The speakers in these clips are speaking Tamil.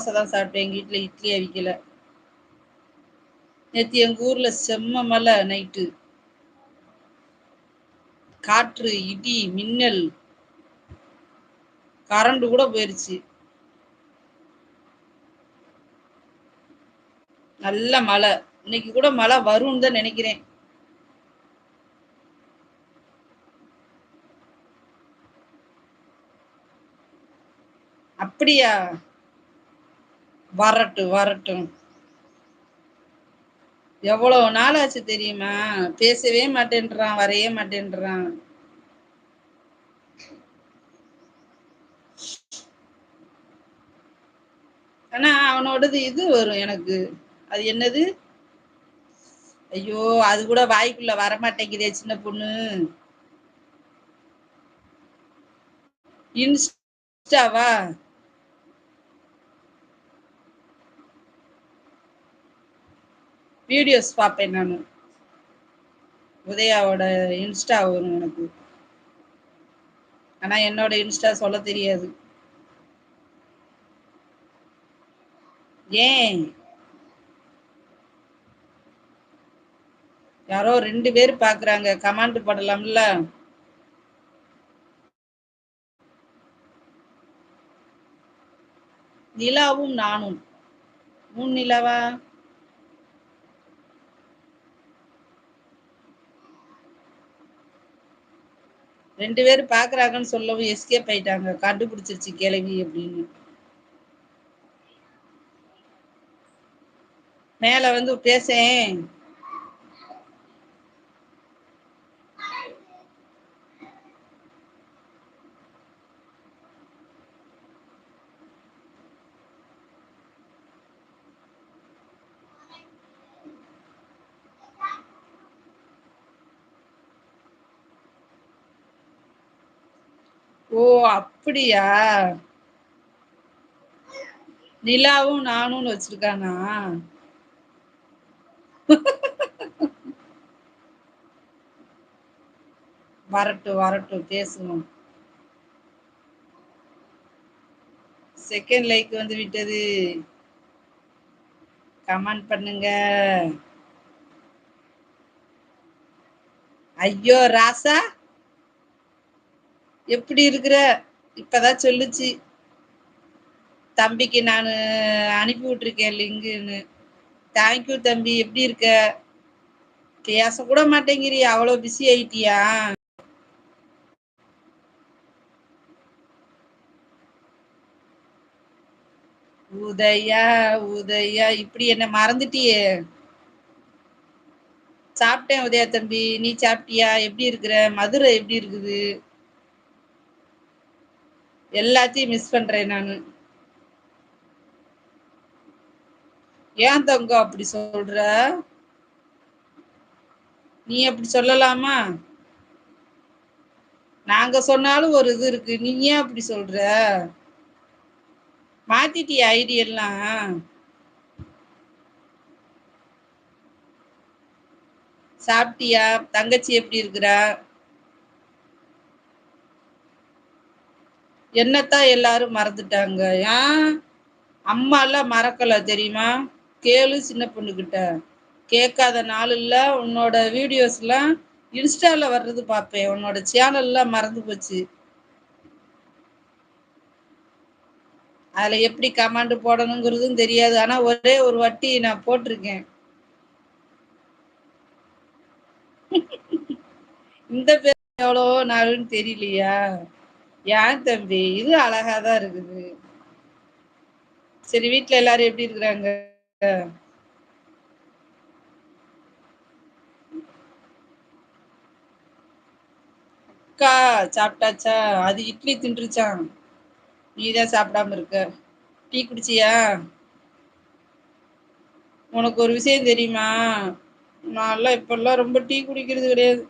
தோசை தான் சாப்பிட்டேன். எங்க வீட்ல இட்லி அவிக்கல. நேத்து எங்க ஊர்ல செம்ம மழை நைட்டு. காற்று, இடி, மின்னல். கரண்ட் கூட போயிருச்சு. நல்ல மழை. இன்னைக்கு கூட மழை வரும்னு தான் நினைக்கிறேன். அப்படியா? வரட்டும், வரட்டும். எவ்வளவு நாள் ஆச்சு தெரியுமா? பேசவே மாட்டேன்றான், வரவே மாட்டேன்றான். ஆனா அவனோடது இது வரும் எனக்கு. அது என்னது? ஐயோ! அது கூட வாய்க்குள்ள வரமாட்டேங்குதே சின்ன பொண்ணு. இன்ஸ்டாவா? வீடியோஸ் பார்ப்பேன் நானு. உதயாவோட இன்ஸ்டா வரும் எனக்கு. ஆனா என்னோட இன்ஸ்டா சொல்ல தெரியாது. ஏன்? யாரோ 2 பேர் பாக்குறாங்க. கமாண்ட் போடலாம்ல? நிலாவும் நானும். 3 நிலாவா? 2 பேர் பாக்குறாங்கன்னு சொல்லவும் எஸ்கேப் ஆயிட்டாங்க. கண்டுபிடிச்சிருச்சு கிழவி அப்படின்னு. மேல வந்து பேசேன். ஓ அப்படியா? நிலாவும் நானும்னு வச்சிருக்கானா? வரட்டும், வரட்டும் பேசுவோம். செகண்ட் லைக் வந்து விட்டது. கமெண்ட் பண்ணுங்க. ஐயோ ராசா, எப்படி இருக்கிற? இப்பதான் சொல்லுச்சு. தம்பிக்கு நானு அனுப்பி விட்டுருக்கேன் லிங்குன்னு. தேங்க்யூ தம்பி. எப்படி இருக்க? பேச கூட மாட்டேங்கிறியா? அவ்வளவு பிஸி ஆயிட்டியா? உதயா, உதயா, இப்படி என்ன மறந்துட்டியே? சாப்பிட்டேன் உதயா தம்பி. நீ சாப்பிட்டியா? எப்படி இருக்கிற? மதுரை எப்படி இருக்குது? எல்லாத்தையும் மிஸ் பண்றேன் நானு. ஏன் தங்கம் அப்படி சொல்ற? நீ அப்படி சொல்லலாமா? நாங்க சொன்னாலும் ஒரு இது இருக்கு. நீ ஏன் அப்படி சொல்ற? மாத்திட்டியா ஐடி எல்லாம்? சாப்பிட்டியா? தங்கச்சி எப்படி இருக்கிறா? என்னத்தான் எல்லாரும் மறந்துட்டாங்க. ஏன்? அம்மா எல்லாம் மறக்கல தெரியுமா? கேளு சின்ன பொண்ணுகிட்ட. கேட்காத நாள் இல்ல. உன்னோட வீடியோஸ் எல்லாம் இன்ஸ்டால வர்றது பார்ப்பேன். உன்னோட சேனல் எல்லாம் மறந்து போச்சு. அதுல எப்படி கமாண்ட் போடணுங்கிறதும் தெரியாது. ஆனா ஒரே ஒரு வாட்டி நான் போட்டிருக்கேன். இந்த பேர் எவ்வளவோ நாளுன்னு தெரியலையா? ஏன் தம்பி? இது அழகாதான் இருக்குது. சரி, வீட்ல எல்லாரும் எப்படி இருக்கிறாங்க? அக்கா சாப்பிட்டாச்சா? அது இட்லி தின்றுச்சான். நீதான் சாப்பிடாம இருக்க. டீ குடிச்சியா? உனக்கு ஒரு விஷயம் தெரியுமா? நான்லாம் இப்பெல்லாம் ரொம்ப டீ குடிக்கிறது கிடையாது.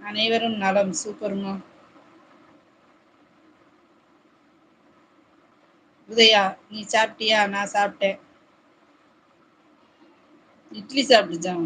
அனைவரும் நலம். சூப்பருங்க. உதயா, நீ சாப்பிட்டியா? நான் சாப்பிட்டேன். இட்லி சாப்பிட்டுச்சான்.